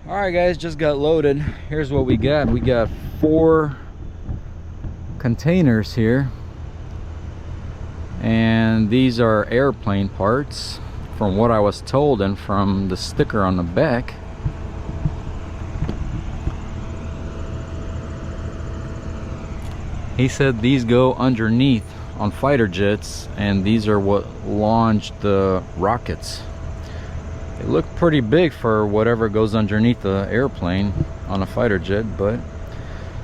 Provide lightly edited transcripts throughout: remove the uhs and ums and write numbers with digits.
All right, guys, just got loaded. Here's what we got. We got 4 containers here, and these are airplane parts from what I was told and from the sticker on the back. He said these go underneath on fighter jets, and these are what launched the rockets. They look pretty big for whatever goes underneath the airplane on a fighter jet, but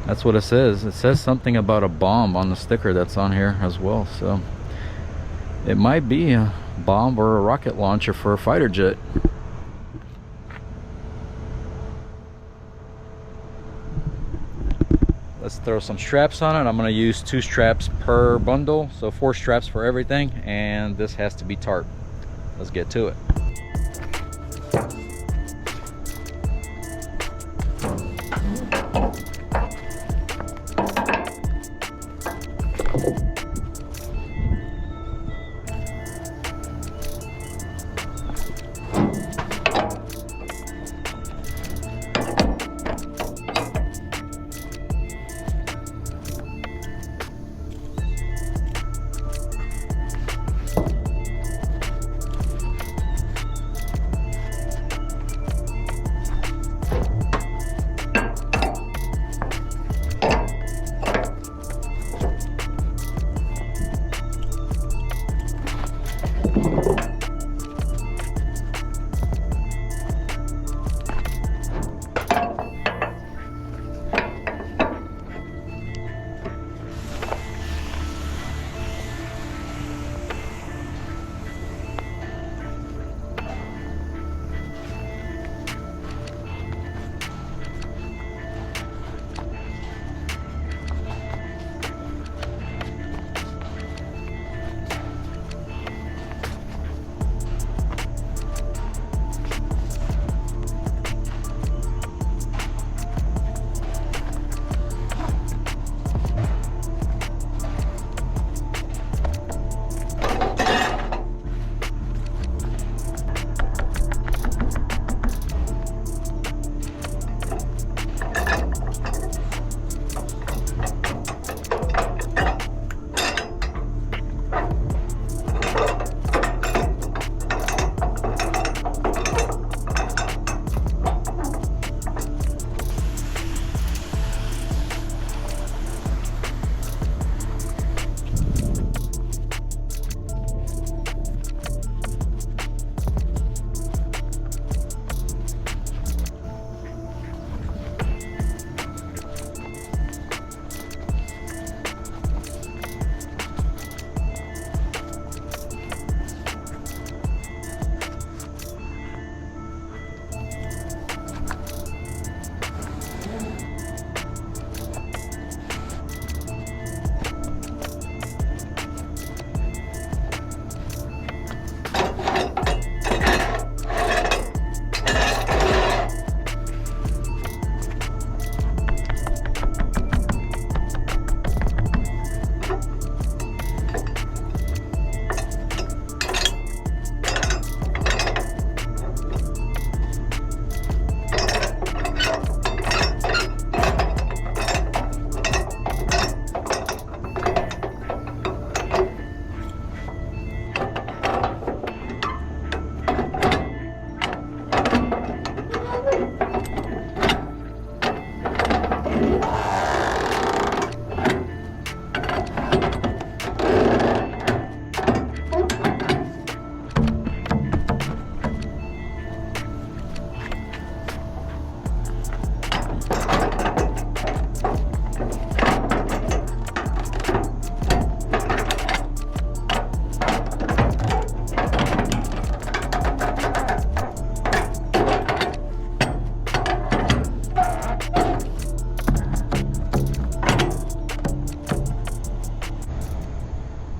that's what it says. It says something about a bomb on the sticker that's on here as well, so it might be a bomb or a rocket launcher for a fighter jet. Let's throw some straps on it. I'm going to use 2 straps per bundle, so 4 straps for everything, and this has to be tarp. Let's get to it.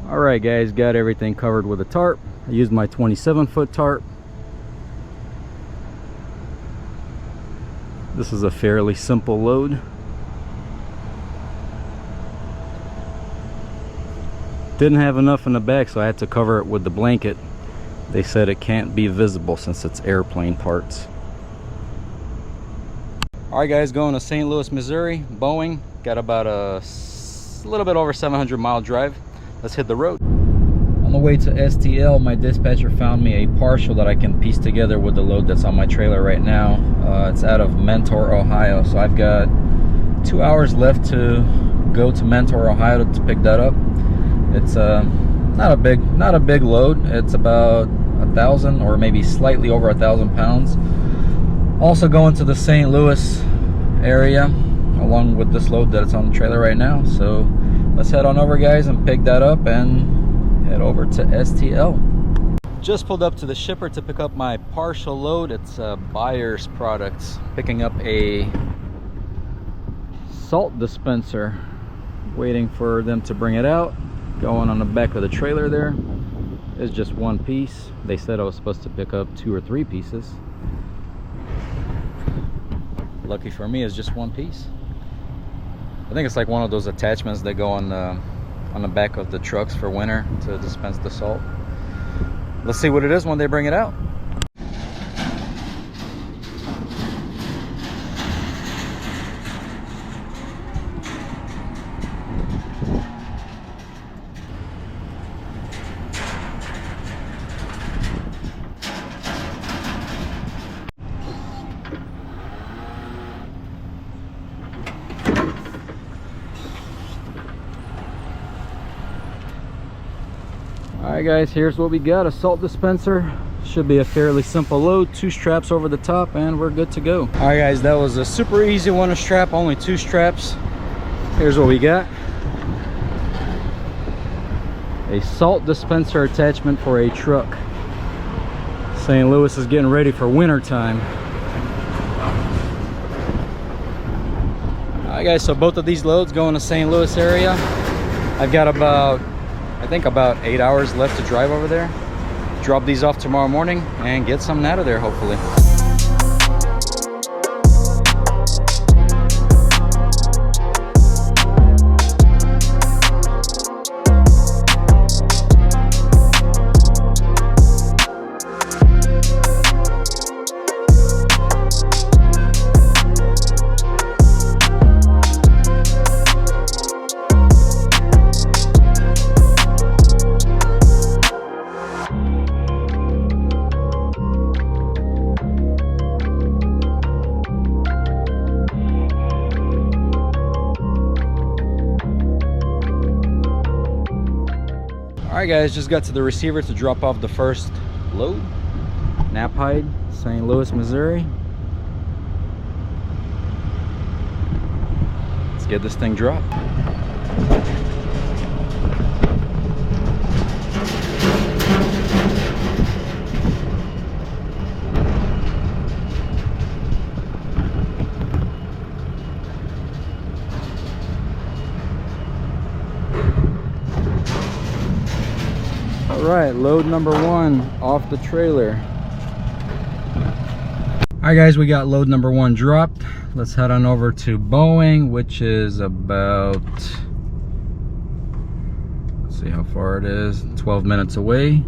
Alright guys, got everything covered with a tarp. I used my 27-foot tarp. This is a fairly simple load. Didn't have enough in the back, so I had to cover it with the blanket. They said it can't be visible since it's airplane parts. Alright guys, going to St. Louis, Missouri, Boeing. Got about a little bit over 700-mile drive. Let's hit the road. On the way to STL, my dispatcher found me a partial that I can piece together with the load that's on my trailer right now. It's out of Mentor, Ohio, so I've got 2 hours left to go to Mentor, Ohio to pick that up. It's not a big load. It's about 1,000 or maybe slightly over 1,000 pounds. Also going to the St. Louis area along with this load that's on the trailer right now. So let's head on over, guys, and pick that up and head over to STL. Just pulled up to the shipper to pick up my partial load. It's Buyer's Products, picking up a salt dispenser, waiting for them to bring it out. Going on the back of the trailer there is just one piece. They said I was supposed to pick up 2 or 3 pieces. Lucky for me, it's just one piece. I think it's like one of those attachments that go on the back of the trucks for winter to dispense the salt. Let's see what it is when they bring it out. Alright guys, here's what we got. A salt dispenser. Should be a fairly simple load. 2 straps over the top and we're good to go. Alright guys, that was a super easy one to strap. Only 2 straps. Here's what we got. A salt dispenser attachment for a truck. St. Louis is getting ready for winter time. Alright guys, so both of these loads going to St. Louis area. I've got I think about 8 hours left to drive over there. Drop these off tomorrow morning and get something out of there, hopefully. Alright guys, just got to the receiver to drop off the first load. Napide, St. Louis, Missouri. Let's get this thing dropped. Alright, load number 1 off the trailer. Alright guys, we got load number 1 dropped. Let's head on over to Boeing, which is about, let's see how far it is, 12 minutes away.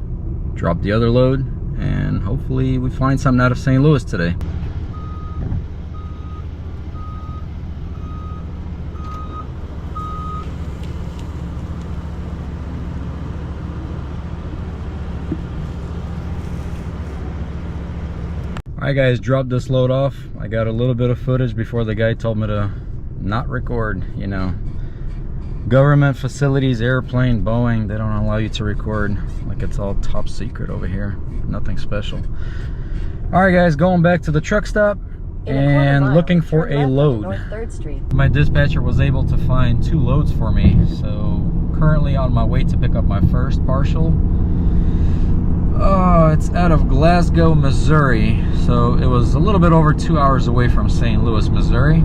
Drop the other load and hopefully we find something out of St. Louis today. Alright guys, dropped this load off. I got a little bit of footage before the guy told me to not record. You know, government facilities, airplane, Boeing, they don't allow you to record. Like it's all top secret over here. Nothing special. Alright guys, going back to the truck stop and looking for a load. My dispatcher was able to find 2 loads for me. So currently on my way to pick up my first partial. Oh, it's out of Glasgow, Missouri. So it was a little bit over 2 hours away from St. Louis, Missouri.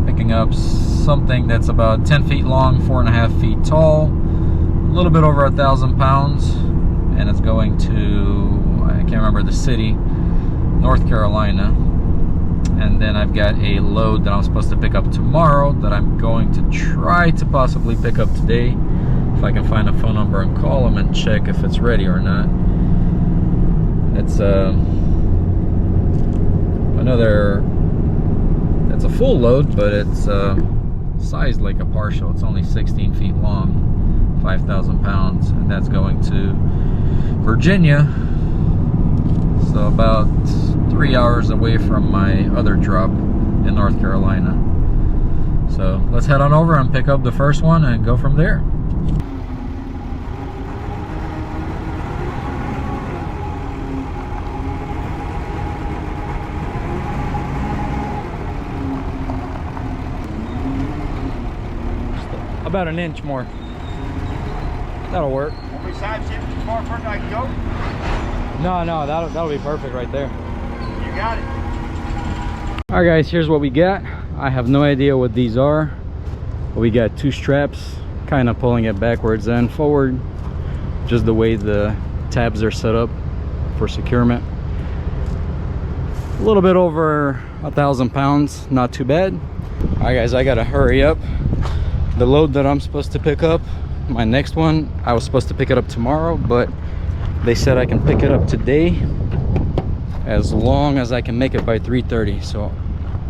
Picking up something that's about 10 feet long, 4.5 feet tall, a little bit over 1,000 pounds, and it's going to, I can't remember the city, North Carolina. And then I've got a load that I'm supposed to pick up tomorrow that I'm going to try to possibly pick up today. If I can find a phone number and call them and check if it's ready or not. It's another full load, but it's sized like a partial. It's only 16 feet long, 5,000 pounds, and that's going to Virginia. So about 3 hours away from my other drop in North Carolina. So let's head on over and pick up the first one and go from there. About an inch more. That'll work. Want me side shift too far further I can go? No, that'll be perfect right there. You got it. Alright guys, here's what we got. I have no idea what these are. We got 2 straps, kind of pulling it backwards and forward, just the way the tabs are set up for securement. A little bit over 1,000 pounds, not too bad. Alright guys, I gotta hurry up. The load that I'm supposed to pick up, my next one, I was supposed to pick it up tomorrow, but they said I can pick it up today as long as I can make it by 3:30. So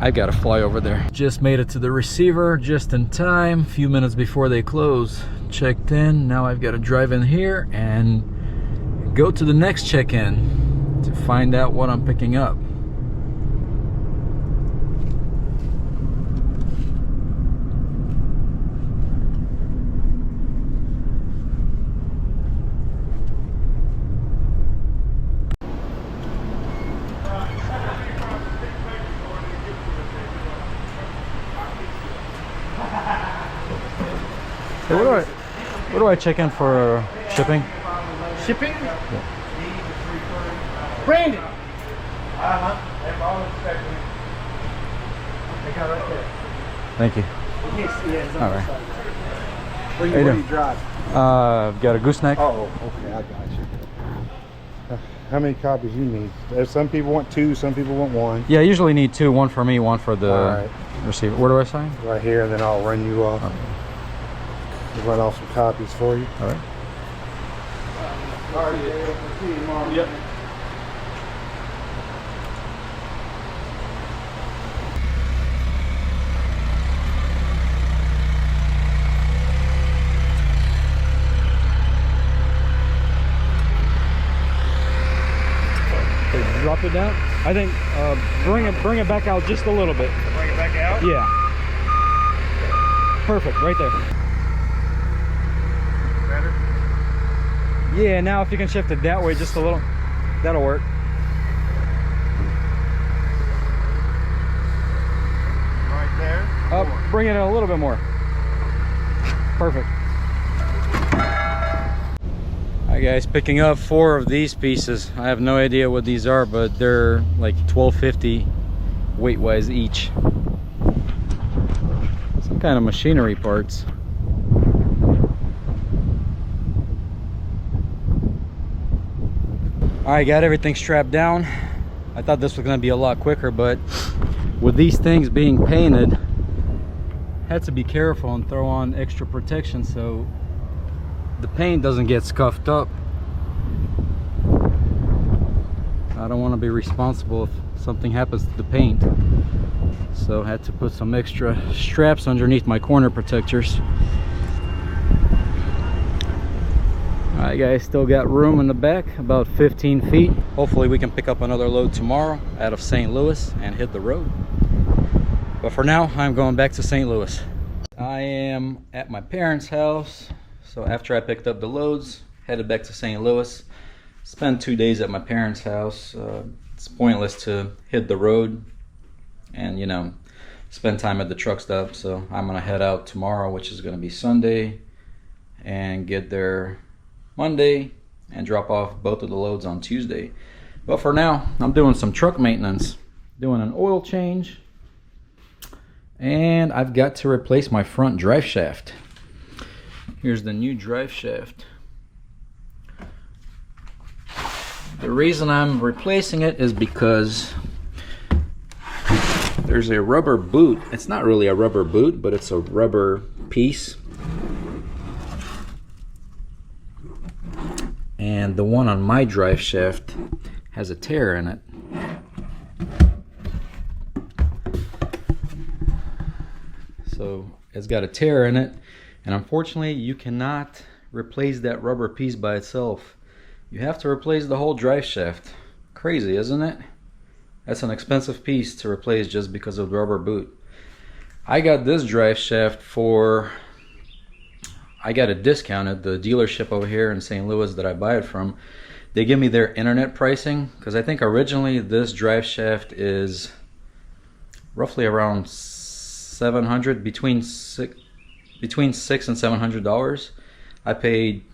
I gotta fly over there. Just made it to the receiver just in time, a few minutes before they close. Checked in. Now I've got to drive in here and go to the next check-in to find out what I'm picking up. So what do I check in for shipping? Shipping? Yeah. Brandon. They got right there. Thank you. Yes, yes. All right. Where How you do doing? you drive? I've got a gooseneck. Oh, okay, I got you. How many copies you need? Some people want 2, some people want 1. Yeah, I usually need 2, one for me, one for the All right. receiver. Where do I sign? Right here, and then I'll run you off. Okay. We'll run off some copies for you. All right. All right, Dave. We'll see you tomorrow. Yep. Drop it down. I think bring it back out just a little bit. Bring it back out? Yeah. Perfect, right there. Better? Yeah, now if you can shift it that way just a little, that'll work. Right there? Bring it a little bit more. Perfect. Alright guys, picking up 4 of these pieces. I have no idea what these are, but they're like $12.50 weight wise each. Some kind of machinery parts. Alright, got everything strapped down. I thought this was going to be a lot quicker, but with these things being painted, had to be careful and throw on extra protection so the paint doesn't get scuffed up. I don't want to be responsible if something happens to the paint, so I had to put some extra straps underneath my corner protectors. Alright guys, still got room in the back, about 15 feet. Hopefully we can pick up another load tomorrow out of St. Louis and hit the road. But for now, I'm going back to St. Louis. I am at my parents' house. So after I picked up the loads, headed back to St. Louis. Spent 2 days at my parents' house. It's pointless to hit the road and, you know, spend time at the truck stop. So I'm gonna head out tomorrow, which is gonna be Sunday, and get there Monday and drop off both of the loads on Tuesday. But for now, I'm doing some truck maintenance, doing an oil change, and I've got to replace my front drive shaft. Here's the new drive shaft. The reason I'm replacing it is because there's a rubber boot. It's not really a rubber boot, but it's a rubber piece. And the one on my drive shaft has a tear in it. So it's got a tear in it, and unfortunately you cannot replace that rubber piece by itself. You have to replace the whole drive shaft. Crazy, isn't it? That's an expensive piece to replace just because of the rubber boot. I got this drive shaft for, I got a discount at the dealership over here in St. Louis that I buy it from. They give me their internet pricing, because I think originally this drive shaft is roughly around $700, between $600 and $700. I paid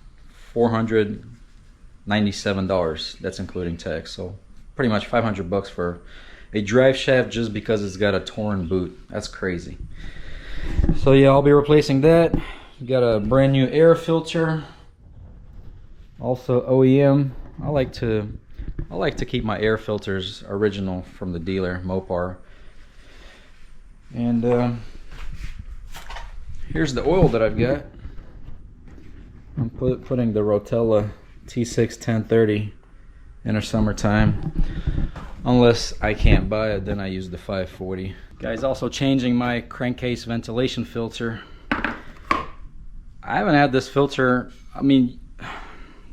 $497. That's including tax. So pretty much 500 bucks for a drive shaft just because it's got a torn boot. That's crazy. So yeah, I'll be replacing that. Got a brand new air filter, also OEM. I like to keep my air filters original from the dealer, Mopar. And here's the oil that I've got. I'm putting the Rotella T6 1030 in the summertime. Unless I can't buy it, then I use the 540. Guys, also changing my crankcase ventilation filter. I haven't had this filter, I mean,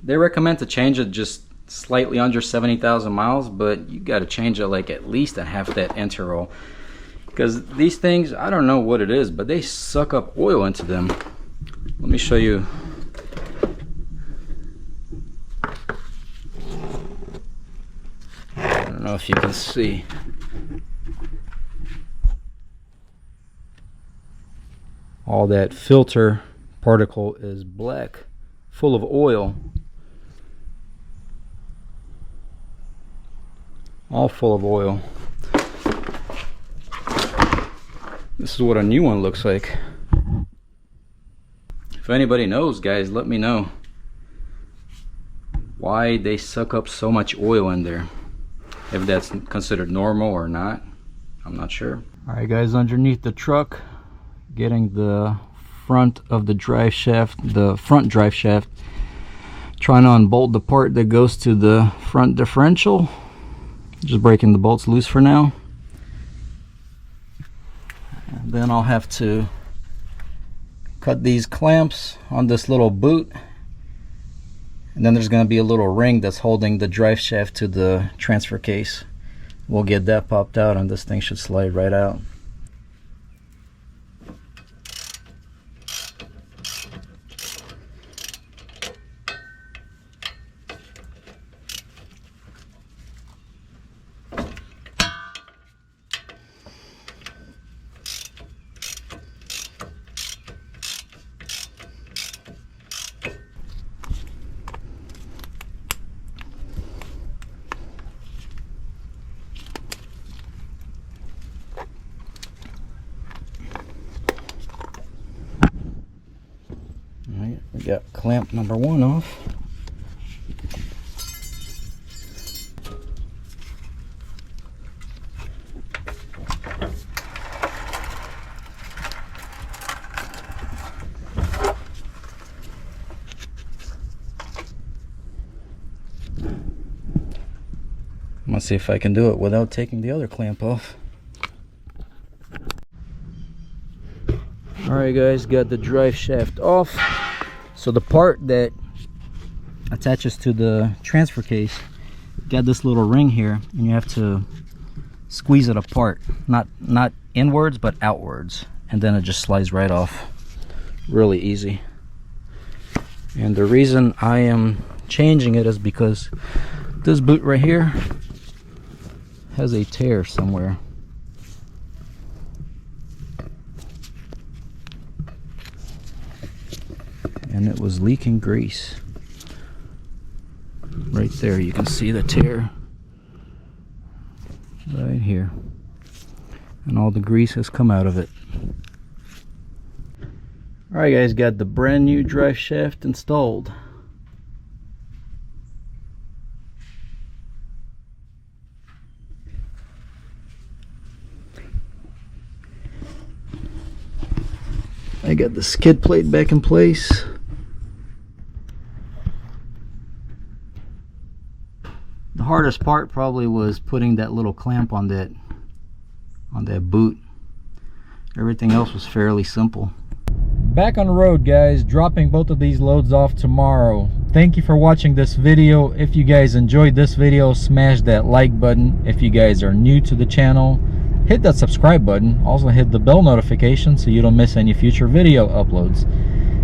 they recommend to change it just slightly under 70,000 miles, but you got to change it like at least a half that interval. Because these things, I don't know what it is, but they suck up oil into them. Let me show you. I don't know if you can see. All that filter particle is black, full of oil. All full of oil. This is what a new one looks like. If anybody knows, guys, let me know why they suck up so much oil in there. If that's considered normal or not, I'm not sure. Alright guys, underneath the truck, getting the front of the drive shaft, the front drive shaft, trying to unbolt the part that goes to the front differential. Just breaking the bolts loose for now. And then I'll have to cut these clamps on this little boot, and then there's going to be a little ring that's holding the drive shaft to the transfer case. We'll get that popped out and this thing should slide right out. We got clamp number 1 off. I'm gonna see if I can do it without taking the other clamp off. Alright guys, got the drive shaft off. So the part that attaches to the transfer case, got this little ring here, and you have to squeeze it apart, not inwards but outwards, and then it just slides right off. Really easy. And the reason I am changing it is because this boot right here has a tear somewhere. And it was leaking grease. Right there, you can see the tear. Right here. And all the grease has come out of it. Alright guys, got the brand new drive shaft installed. I got the skid plate back in place. The hardest part probably was putting that little clamp on that boot, Everything else was fairly simple. Back on the road, guys, dropping both of these loads off tomorrow. Thank you for watching this video. If you guys enjoyed this video, smash that like button. If you guys are new to the channel, hit that subscribe button. Also hit the bell notification so you don't miss any future video uploads.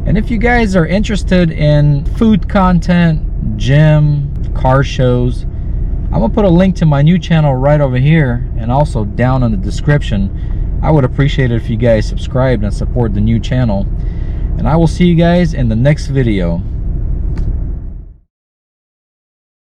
And if you guys are interested in food content, gym, car shows, I'm gonna put a link to my new channel right over here and also down in the description. I would appreciate it if you guys subscribed and support the new channel. And I will see you guys in the next video.